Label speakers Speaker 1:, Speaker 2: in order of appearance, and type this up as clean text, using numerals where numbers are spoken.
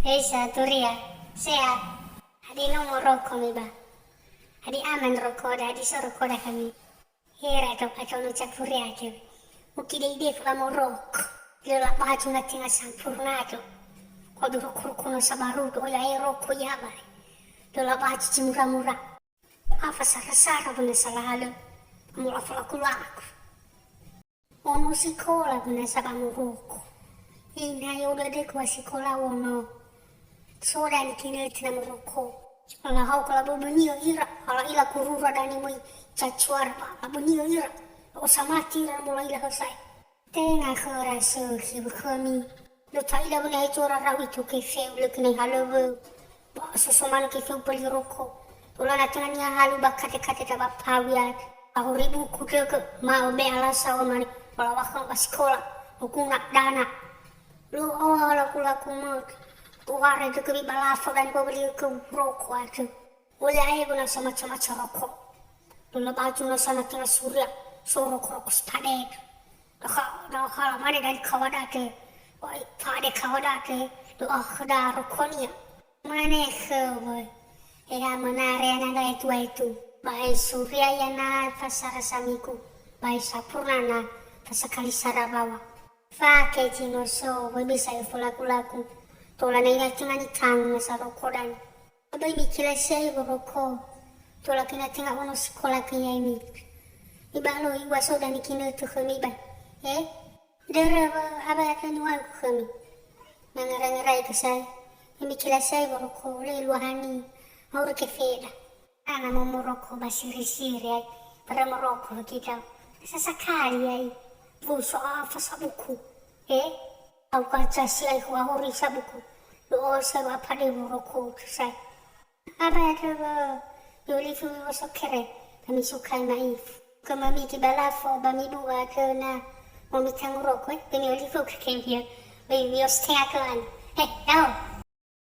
Speaker 1: Turia, sehat. Hadi nomor rokok mi ba. Hadi aman rokok dah, hadi sorokok dah kami. Hera to kacau nucap Turia ke. Mungkin ide kamu rok. Lelak baju na tengah sampurna tu. Kau dulu kurkuno sabaru tu ya rokok ya ba. Lelak baju murah-murah. Apa sara-sara benar salah halu. Mula aku. Ono sekolah benar sabamu rokok. Ina ya udah deh kuah sekolah ono. Soda ni kini tina merokok. Kalau kau kalau benio ira, kalau ila kurura dani moi cacuar pa, benio ira. O samati ira mulai ila hosai. Tengah kerasa hibu kami. Lo tak ila benda itu orang rawi tu kefeu le kena halu. Ba sesuman kefeu beli rokok. Tulah nak tengah ni halu bakate-kate tak bapawiat. Aku ribu kuda ke mau be alasa o mani. Kalau wakang pas sekolah, aku nak dana. Lo laku mau. Tuara itu ke balafa dan kau beli ke rokok aja. Boleh aja guna sama macam rokok. Dulu baju na sana tengah surya, rokok stade. Dah mana dari kawadate, wah pada kawadate, doa keda rokoknya. Mana kau? Menarik naga itu. Baik surya yana pasar samiku, baik sapurna na pasakali sarabawa. Pakai jinoso, bisa laku. Tola na ina tinga ni tangu sa rokok dan aba imi kila siya rokok. Tola kina tinga uno sekolah kaya imi. Ibalo iwa soda ni kina tu kami ba. Dara aba akan nual ku kami. Nangarangaray ka say. Imi kila siya rokok le luhani. Mauro ke feda. Ana mo rokok ba siri-siri ay. Para mo rokok kita. Sasakali ay. Buso afa sa buku. Aku kaca siya ko ahori sa buku. Doon sa wapade rokok say. Aba ba yuli fu so kere kami suka naif. Kami kibalafo bami dua ke na momitang rokok. Kami yuli fu ke kemia. Bayi mios tengah kan. Tau.